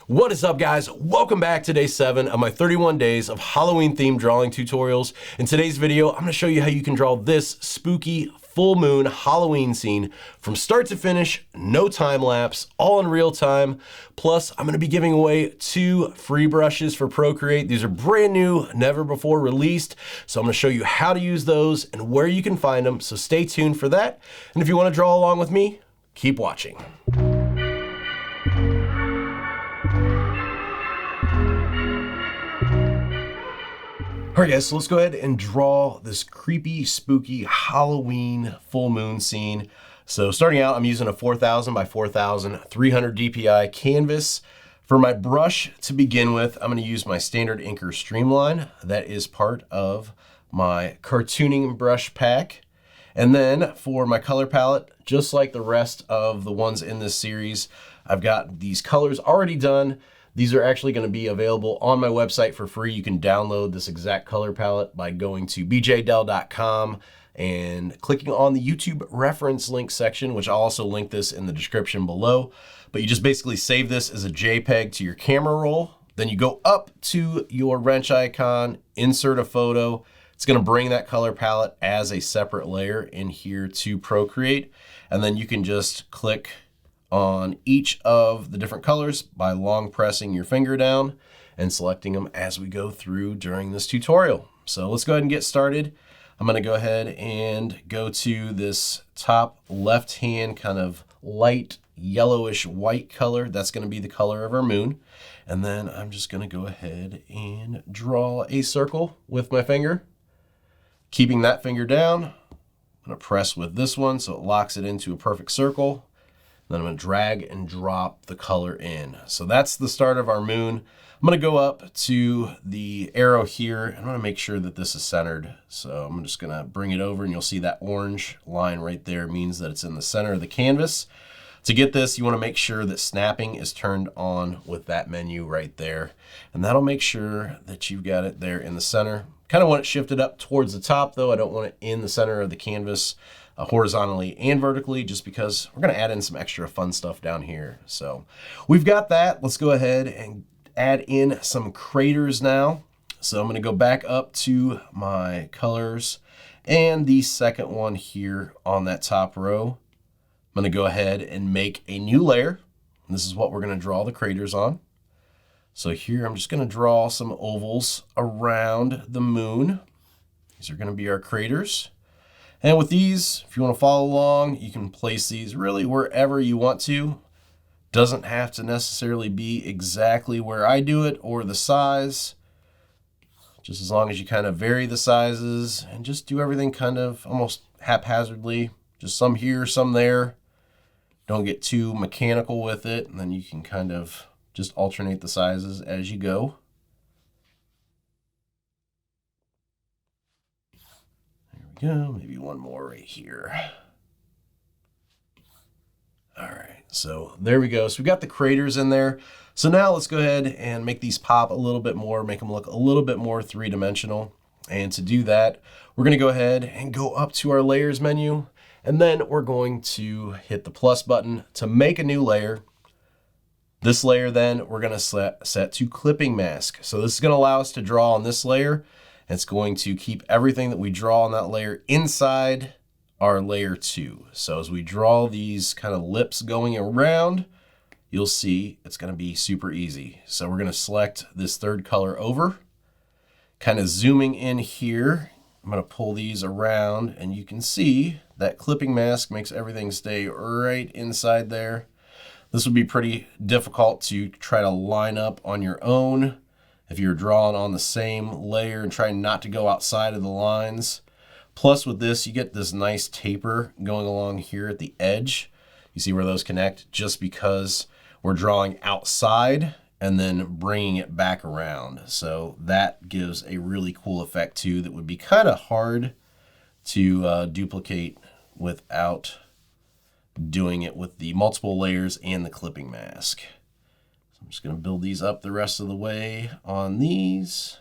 What is up, guys? Welcome back to day 7 of my 31 days of Halloween themed drawing tutorials. In today's video, I'm going to show you how you can draw this spooky full moon Halloween scene from start to finish, no time lapse, all in real time. Plus, I'm going to be giving away 2 free brushes for Procreate. These are brand new, never before released. So I'm going to show you how to use those and where you can find them. So stay tuned for that. And if you want to draw along with me, keep watching. All right, guys, so let's go ahead and draw this creepy, spooky Halloween full moon scene. So starting out, I'm using a 4000 by 4000 300 DPI canvas. For my brush to begin with, I'm going to use my standard inker Streamline. That is part of my cartooning brush pack. And then for my color palette, just like the rest of the ones in this series, I've got these colors already done. These are actually going to be available on my website for free. You can download this exact color palette by going to bjdell.com and clicking on the YouTube reference link section, which I'll also link this in the description below. But you just basically save this as a JPEG to your camera roll. Then you go up to your wrench icon, insert a photo. It's going to bring that color palette as a separate layer in here to Procreate. And then you can just click on each of the different colors by long pressing your finger down and selecting them as we go through during this tutorial. So let's go ahead and get started. I'm going to go ahead and go to this top left hand kind of light yellowish white color. That's going to be the color of our moon. And then I'm just going to go ahead and draw a circle with my finger. Keeping that finger down, I'm going to press with this one so it locks it into a perfect circle. Then I'm going to drag and drop the color in. So that's the start of our moon. I'm going to go up to the arrow here and I'm going to make sure that this is centered. So I'm just going to bring it over and you'll see that orange line right there means that it's in the center of the canvas. To get this, you want to make sure that snapping is turned on with that menu right there. And that'll make sure that you've got it there in the center. Kind of want it shifted up towards the top though. I don't want it in the center of the canvas. Horizontally and vertically, just because we're going to add in some extra fun stuff down here. So we've got that. Let's go ahead and add in some craters now. So I'm going to go back up to my colors and the second one here on that top row. I'm going to go ahead and make a new layer. And this is what we're going to draw the craters on. So here I'm just going to draw some ovals around the moon. These are going to be our craters. And with these, if you want to follow along, you can place these really wherever you want to. Doesn't have to necessarily be exactly where I do it or the size. Just as long as you kind of vary the sizes and just do everything kind of almost haphazardly. Just some here, some there. Don't get too mechanical with it. And then you can kind of just alternate the sizes as you go. Go, maybe one more right here. All right, so there we go. So we've got the craters in there. So now let's go ahead and make these pop a little bit more, make them look a little bit more three-dimensional. And to do that, we're gonna go ahead and go up to our layers menu, and then we're going to hit the plus button to make a new layer. This layer then we're gonna set to clipping mask. So this is gonna allow us to draw on this layer. It's going to keep everything that we draw on that layer inside our layer 2. So as we draw these kind of lips going around, you'll see it's going to be super easy. So we're going to select this third color over, kind of zooming in here. I'm going to pull these around and you can see that clipping mask makes everything stay right inside there. This would be pretty difficult to try to line up on your own if you're drawing on the same layer and trying not to go outside of the lines. Plus with this, you get this nice taper going along here at the edge. You see where those connect just because we're drawing outside and then bringing it back around. So that gives a really cool effect too that would be kind of hard to duplicate without doing it with the multiple layers and the clipping mask. I'm just going to build these up the rest of the way on these,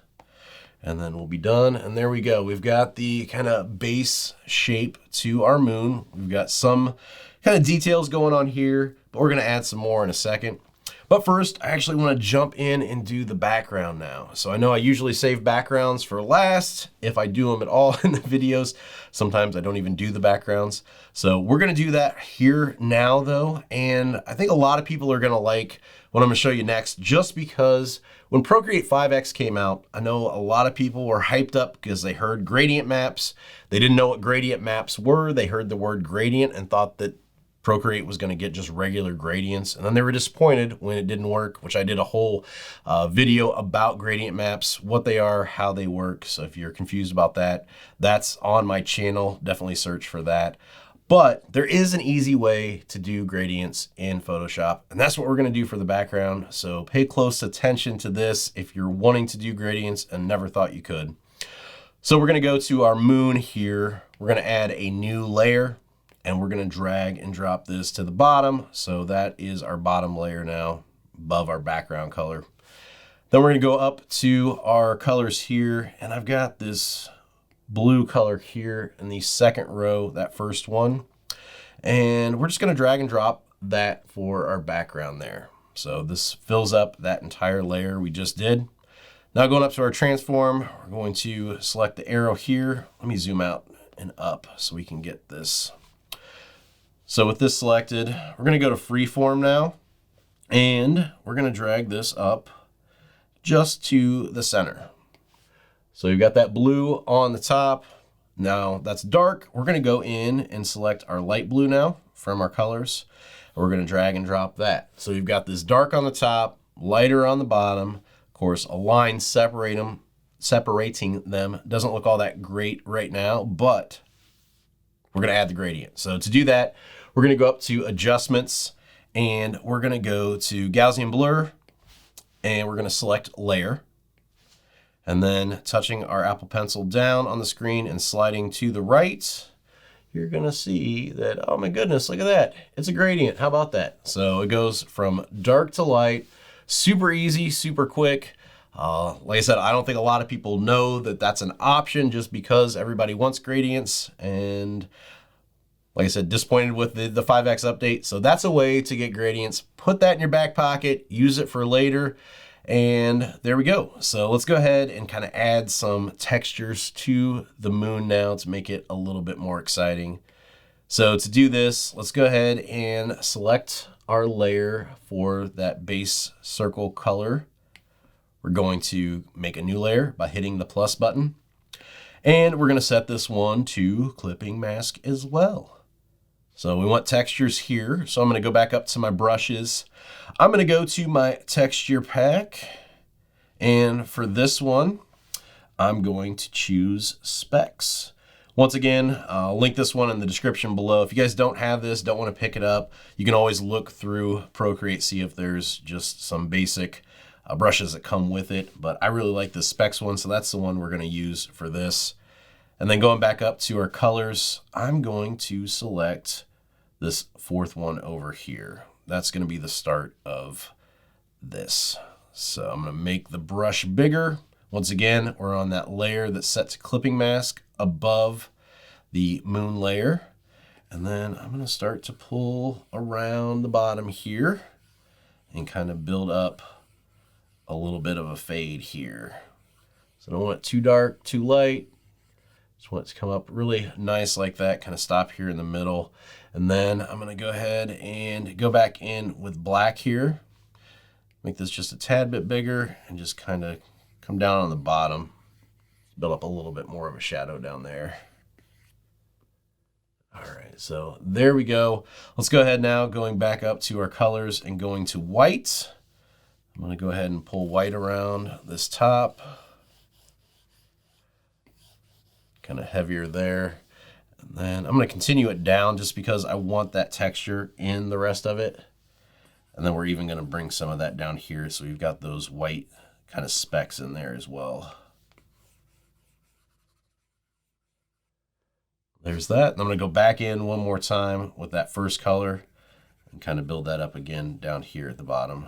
and then we'll be done. And there we go. We've got the kind of base shape to our moon. We've got some kind of details going on here, but we're going to add some more in a second. But first, I actually want to jump in and do the background now. So I know I usually save backgrounds for last, if I do them at all in the videos. Sometimes I don't even do the backgrounds. So we're going to do that here now though. And I think a lot of people are going to like what I'm going to show you next, just because when Procreate 5X came out, I know a lot of people were hyped up because they heard gradient maps. They didn't know what gradient maps were. They heard the word gradient and thought that Procreate was going to get just regular gradients, and then they were disappointed when it didn't work, which I did a whole video about gradient maps, what they are, how they work. So if you're confused about that, that's on my channel. Definitely search for that. But there is an easy way to do gradients in Photoshop, and that's what we're going to do for the background. So pay close attention to this if you're wanting to do gradients and never thought you could. So we're going to go to our moon here. We're going to add a new layer, and we're going to drag and drop this to the bottom. So that is our bottom layer now, above our background color. Then we're going to go up to our colors here, and I've got this blue color here in the second row, that first one. And we're just going to drag and drop that for our background there. So this fills up that entire layer we just did. Now going up to our transform, we're going to select the arrow here. Let me zoom out and up so we can get this. So with this selected, we're going to go to freeform now, and we're going to drag this up just to the center. So you've got that blue on the top. Now that's dark. We're going to go in and select our light blue now from our colors. We're going to drag and drop that. So you've got this dark on the top, lighter on the bottom. Of course, a line separating them doesn't look all that great right now, but we're going to add the gradient. So to do that, we're going to go up to adjustments, and we're going to go to Gaussian blur, and we're going to select layer. And then touching our Apple Pencil down on the screen and sliding to the right, you're going to see that, oh my goodness, look at that. It's a gradient. How about that? So it goes from dark to light, super easy, super quick. Like I said, I don't think a lot of people know that that's an option just because everybody wants gradients. And like I said, disappointed with the 5X update. So that's a way to get gradients. Put that in your back pocket, use it for later. And there we go. So let's go ahead and kind of add some textures to the moon now to make it a little bit more exciting. So to do this, let's go ahead and select our layer for that base circle color. We're going to make a new layer by hitting the plus button. And we're going to set this one to clipping mask as well. So we want textures here. So I'm going to go back up to my brushes. I'm going to go to my texture pack. And for this one, I'm going to choose specs. Once again, I'll link this one in the description below. If you guys don't have this, don't want to pick it up, you can always look through Procreate, see if there's just some basic brushes that come with it. But I really like the specs one, so that's the one we're going to use for this. And then going back up to our colors, I'm going to select this fourth one over here. That's going to be the start of this. So I'm going to make the brush bigger. Once again, we're on that layer that's set to clipping mask above the moon layer. And then I'm going to start to pull around the bottom here and kind of build up a little bit of a fade here. So I don't want it too dark, too light. Just want it to come up really nice like that, kind of stop here in the middle. And then I'm going to go ahead and go back in with black here. Make this just a tad bit bigger and just kind of come down on the bottom. Build up a little bit more of a shadow down there. All right, so there we go. Let's go ahead now, going back up to our colors and going to white. I'm going to go ahead and pull white around this top. Kind of heavier there. And then I'm going to continue it down just because I want that texture in the rest of it. And then we're even going to bring some of that down here so we've got those white kind of specks in there as well. There's that. And I'm going to go back in one more time with that first color and kind of build that up again down here at the bottom.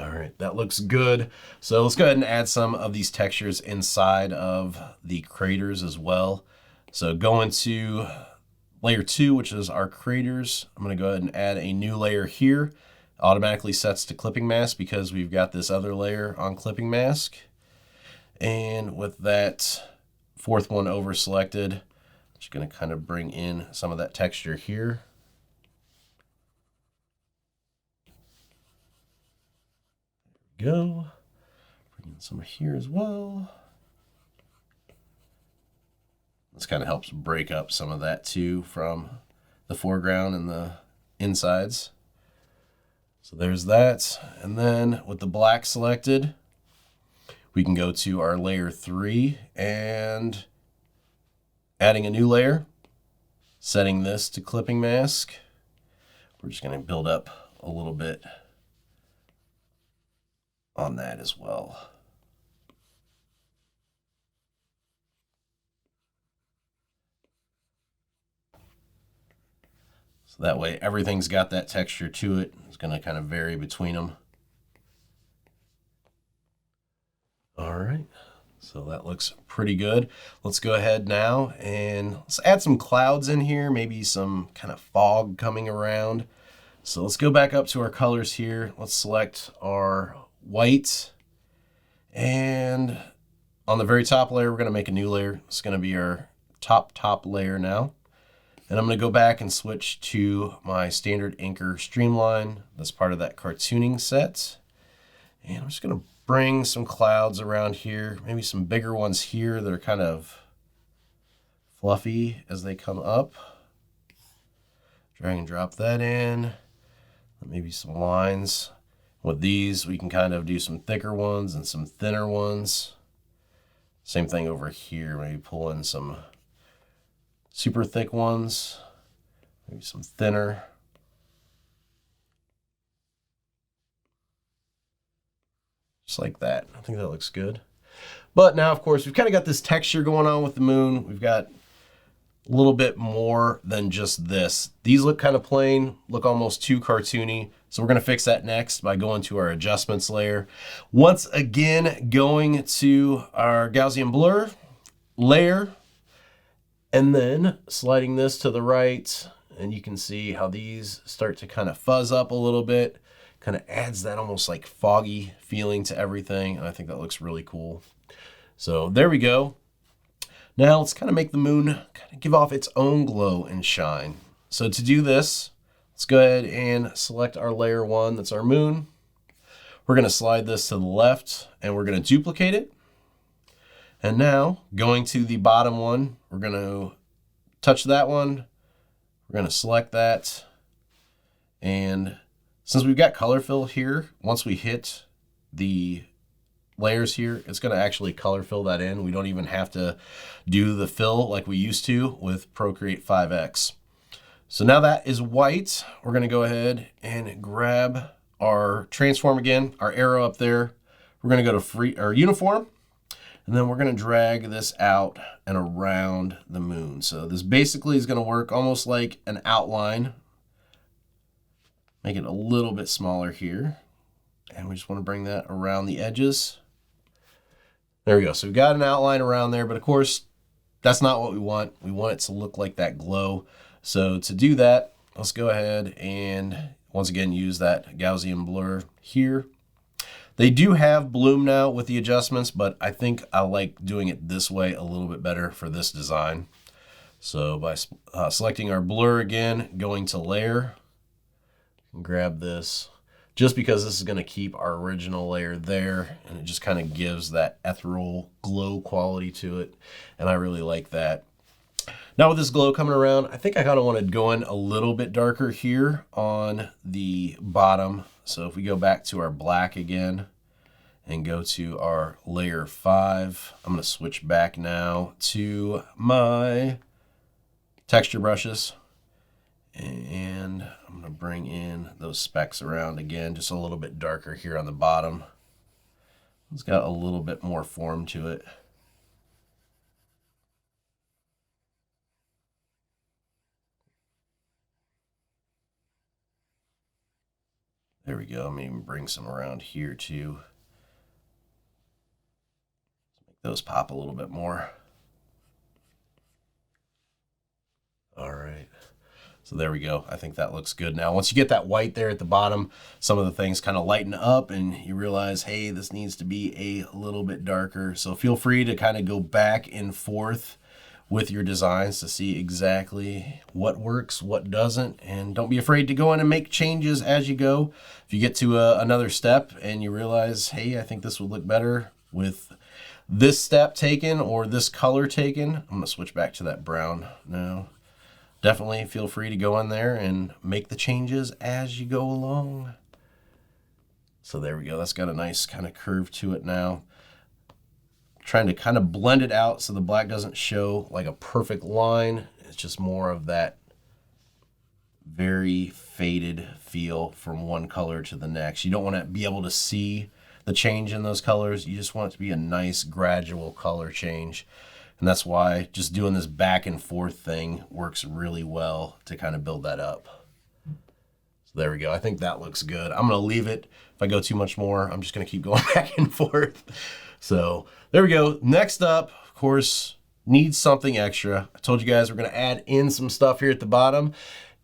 All right, that looks good. So let's go ahead and add some of these textures inside of the craters as well. So go into layer 2, which is our creators. I'm going to go ahead and add a new layer here. Automatically sets to clipping mask because we've got this other layer on clipping mask. And with that fourth one over selected, just going to kind of bring in some of that texture here. There we go. Bring in some here as well. This kind of helps break up some of that too from the foreground and the insides. So there's that. And then with the black selected, we can go to our layer 3 and adding a new layer, setting this to clipping mask. We're just going to build up a little bit on that as well. So that way everything's got that texture to it. It's going to kind of vary between them. All right, so that looks pretty good. Let's go ahead now and let's add some clouds in here, maybe some kind of fog coming around. So let's go back up to our colors here. Let's select our white, and on the very top layer, we're going to make a new layer. It's going to be our top layer now. And I'm going to go back and switch to my standard Inker Streamline. That's part of that cartooning set. And I'm just going to bring some clouds around here, maybe some bigger ones here that are kind of fluffy as they come up. Drag and drop that in. Maybe some lines. With these, we can kind of do some thicker ones and some thinner ones. Same thing over here, maybe pull in some super thick ones, maybe some thinner. Just like that. I think that looks good. But now, of course, we've kind of got this texture going on with the moon. We've got a little bit more than just this. These look kind of plain, look almost too cartoony. So we're going to fix that next by going to our adjustments layer. Once again, going to our Gaussian blur layer, and then sliding this to the right, and you can see how these start to kind of fuzz up a little bit. Kind of adds that almost like foggy feeling to everything, and I think that looks really cool. So there we go. Now let's kind of make the moon kind of give off its own glow and shine. So to do this, let's go ahead and select our layer 1, that's our moon. We're going to slide this to the left, and we're going to duplicate it. And now, going to the bottom one, we're going to touch that one. We're going to select that. And since we've got color fill here, once we hit the layers here, it's going to actually color fill that in. We don't even have to do the fill like we used to with Procreate 5X. So now that is white, we're going to go ahead and grab our transform again, our arrow up there. We're going to go to free or uniform. And then we're going to drag this out and around the moon. So this basically is going to work almost like an outline. Make it a little bit smaller here. And we just want to bring that around the edges. There we go. So we've got an outline around there, but of course, that's not what we want. We want it to look like that glow. So to do that, let's go ahead and once again use that Gaussian blur here. They do have bloom now with the adjustments, but I think I like doing it this way a little bit better for this design. So by selecting our blur again, going to layer, grab this, just because this is going to keep our original layer there, and it just kind of gives that ethereal glow quality to it, and I really like that. Now with this glow coming around, I think I kind of want to go in a little bit darker here on the bottom. So if we go back to our black again and go to our layer 5, I'm going to switch back now to my texture brushes. And I'm going to bring in those specks around again, just a little bit darker here on the bottom. It's got a little bit more form to it. There we go. I'm going to even bring some around here too. Make those pop a little bit more. All right. So there we go. I think that looks good. Now, once you get that white there at the bottom, some of the things kind of lighten up and you realize, hey, this needs to be a little bit darker. So feel free to kind of go back and forth with your designs to see exactly what works, what doesn't, and don't be afraid to go in and make changes as you go. If you get to another step and you realize, hey, I think this would look better with this step taken or this color taken, I'm gonna switch back to that brown now. Definitely feel free to go in there and make the changes as you go along. So there we go. That's got a nice kind of curve to it now. Trying to kind of blend it out so the black doesn't show like a perfect line. It's just more of that very faded feel from one color to the next. You don't want to be able to see the change in those colors. You just want it to be a nice gradual color change. And that's why just doing this back and forth thing works really well to kind of build that up. So there we go. I think that looks good. I'm going to leave it. If I go too much more, I'm just going to keep going back and forth. So there we go. Next up, of course, needs something extra. I told you guys we're going to add in some stuff here at the bottom.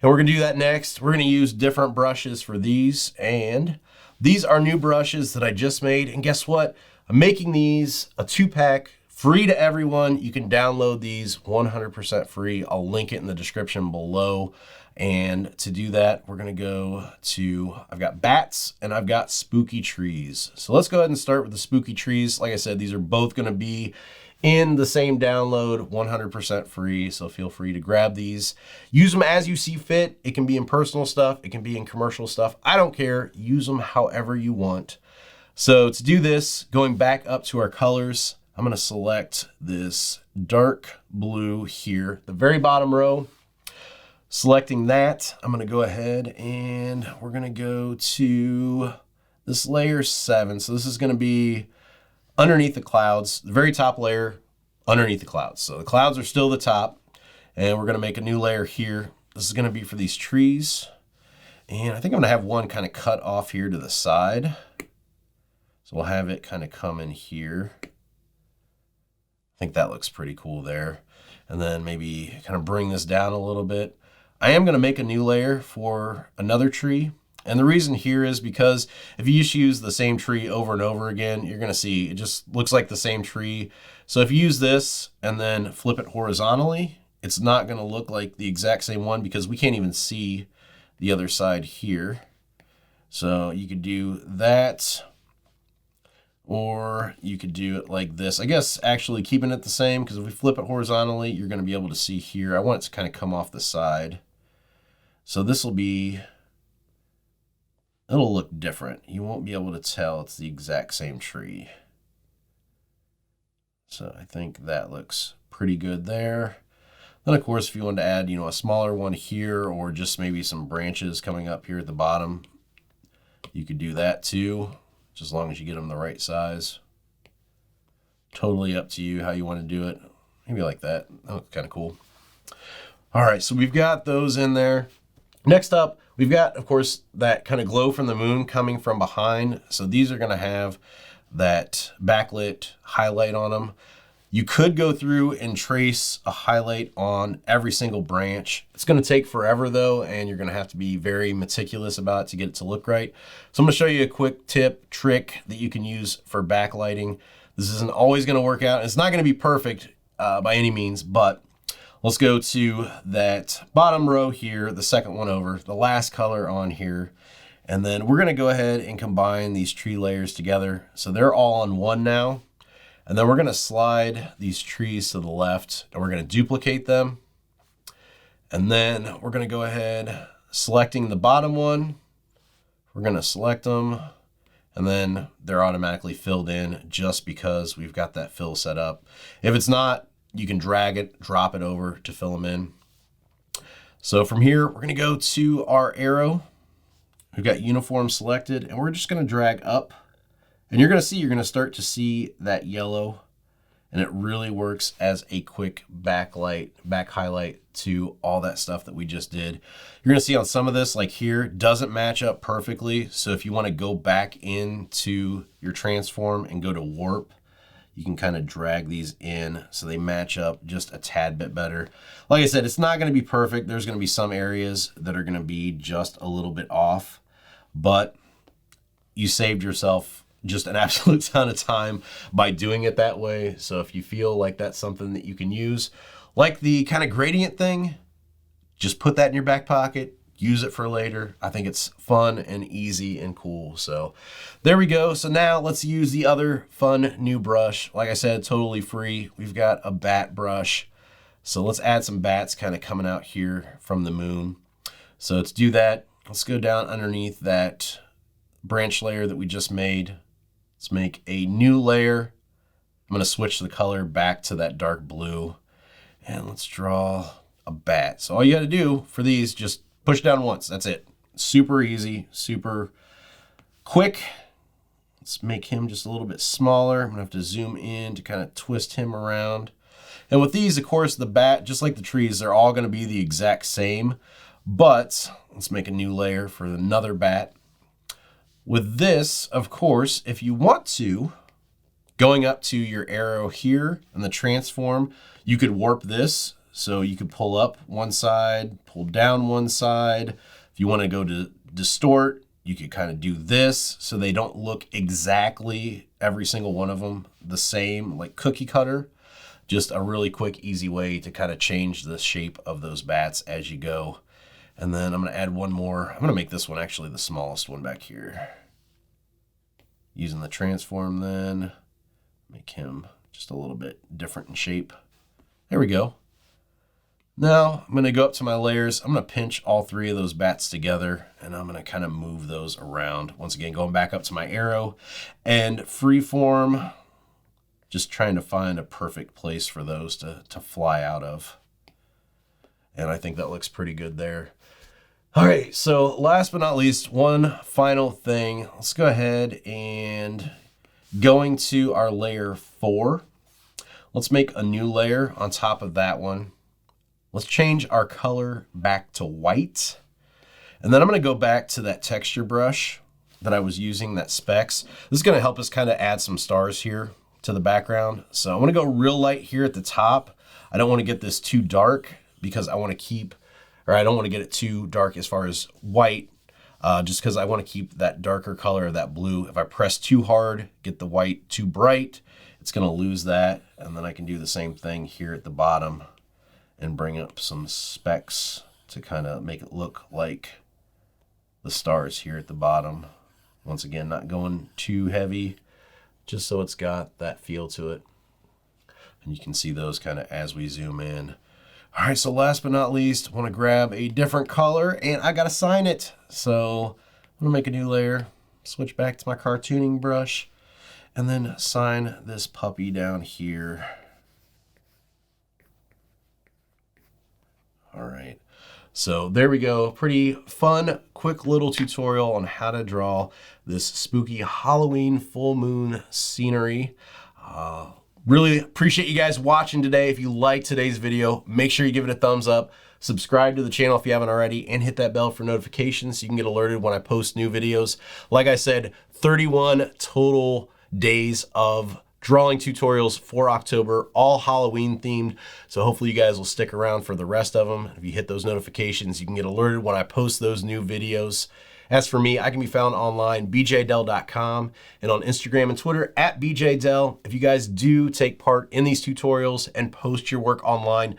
And we're going to do that next. We're going to use different brushes for these. And these are new brushes that I just made. And guess what? I'm making these a 2-pack. Free to everyone. You can download these 100% free. I'll link it in the description below. And to do that, we're going to go to, I've got bats and I've got spooky trees. So let's go ahead and start with the spooky trees. Like I said, these are both going to be in the same download, 100% free. So feel free to grab these. Use them as you see fit. It can be in personal stuff. It can be in commercial stuff. I don't care. Use them however you want. So to do this, going back up to our colors, I'm going to select this dark blue here, the very bottom row. Selecting that, I'm going to go ahead and we're going to go to this layer 7. So this is going to be underneath the clouds, the very top layer underneath the clouds. So the clouds are still the top, and we're going to make a new layer here. This is going to be for these trees. And I think I'm going to have one kind of cut off here to the side. So we'll have it kind of come in here. I think that looks pretty cool there. And then maybe kind of bring this down a little bit. I am going to make a new layer for another tree. And the reason here is because if you just use the same tree over and over again, you're going to see it just looks like the same tree. So if you use this and then flip it horizontally, it's not going to look like the exact same one because we can't even see the other side here. So you could do that. Or you could do it like this. I guess actually keeping it the same, because if we flip it horizontally, you're going to be able to see here. I want it to kind of come off the side. So this will be, it'll look different. You won't be able to tell it's the exact same tree. So I think that looks pretty good there. Then of course, if you want to add, a smaller one here, or just maybe some branches coming up here at the bottom, you could do that too. As long as you get them the right size. Totally up to you how you want to do it. Maybe like that. That looks kind of cool. All right, so we've got those in there. Next up, we've got, of course, that kind of glow from the moon coming from behind. So these are going to have that backlit highlight on them. You could go through and trace a highlight on every single branch. It's going to take forever though, and you're going to have to be very meticulous about it to get it to look right. So I'm going to show you a quick trick that you can use for backlighting. This isn't always going to work out. It's not going to be perfect by any means, but let's go to that bottom row here, the second one over, the last color on here. And then we're going to go ahead and combine these tree layers together. So they're all on one now. And then we're going to slide these trees to the left and we're going to duplicate them. And then we're going to go ahead, selecting the bottom one. We're going to select them and then they're automatically filled in just because we've got that fill set up. If it's not, you can drag it, drop it over to fill them in. So from here, we're going to go to our arrow. We've got uniform selected and we're just going to drag up. And you're going to start to see that yellow, and it really works as a quick back highlight to all that stuff that we just did. You're going to see on some of this, like here, doesn't match up perfectly. So if you want to go back into your transform and go to warp, you can kind of drag these in so they match up just a tad bit better. Like I said, it's not going to be perfect. There's going to be some areas that are going to be just a little bit off, but you saved yourself just an absolute ton of time by doing it that way. So if you feel like that's something that you can use, like the kind of gradient thing, just put that in your back pocket, use it for later. I think it's fun and easy and cool. So there we go. So now let's use the other fun new brush. Like I said, totally free. We've got a bat brush. So let's add some bats kind of coming out here from the moon. So to do that, let's go down underneath that branch layer that we just made. Let's make a new layer. I'm going to switch the color back to that dark blue, and let's draw a bat. So all you got to do for these, just push down once. That's it. Super easy, super quick. Let's make him just a little bit smaller. I'm going to have to zoom in to kind of twist him around. And with these, of course, the bat, just like the trees, they're all going to be the exact same. But let's make a new layer for another bat. With this, of course, if you want to, going up to your arrow here in the transform, you could warp this. So you could pull up one side, pull down one side. If you want to go to distort, you could kind of do this so they don't look exactly, every single one of them, the same, like cookie cutter. Just a really quick, easy way to kind of change the shape of those bats as you go. And then I'm going to add one more. I'm going to make this one actually the smallest one back here. Using the transform then, make him just a little bit different in shape. There we go. Now I'm going to go up to my layers. I'm going to pinch all three of those bats together, and I'm going to kind of move those around. Once again, going back up to my arrow and freeform, just trying to find a perfect place for those to fly out of. And I think that looks pretty good there. All right, so last but not least, one final thing. Let's go ahead and going to our layer 4. Let's make a new layer on top of that one. Let's change our color back to white. And then I'm going to go back to that texture brush that I was using, that Specs. This is going to help us kind of add some stars here to the background. So I'm going to go real light here at the top. I don't want to get this too dark because I want to keep, or I don't want to get it too dark as far as white, just because I want to keep that darker color of that blue. If I press too hard, get the white too bright, it's going to lose that. And then I can do the same thing here at the bottom and bring up some specks to kind of make it look like the stars here at the bottom. Once again, not going too heavy, just so it's got that feel to it. And you can see those kind of as we zoom in. All right, so last but not least, I want to grab a different color, and I got to sign it. So I'm going to make a new layer, switch back to my cartooning brush, and then sign this puppy down here. All right, so there we go. Pretty fun, quick little tutorial on how to draw this spooky Halloween full moon scenery. Really appreciate you guys watching today. If you liked today's video, make sure you give it a thumbs up. Subscribe to the channel if you haven't already, and hit that bell for notifications so you can get alerted when I post new videos. Like I said, 31 total days of drawing tutorials for October, all Halloween themed. So hopefully you guys will stick around for the rest of them. If you hit those notifications, you can get alerted when I post those new videos. As for me, I can be found online, bjdell.com, and on Instagram and Twitter at bjdell. If you guys do take part in these tutorials and post your work online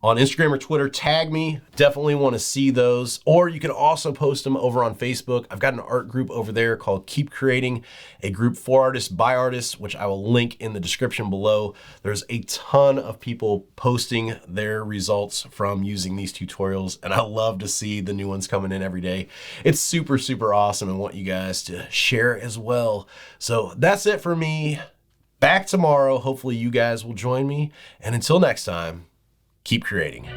on Instagram or Twitter, tag me. Definitely want to see those. Or you can also post them over on Facebook. I've got an art group over there called Keep Creating, a group for artists by artists, which I will link in the description below. There's a ton of people posting their results from using these tutorials, and I love to see the new ones coming in every day. It's super, super awesome, and want you guys to share as well. So that's it for me. Back tomorrow. Hopefully you guys will join me. And until next time, keep creating.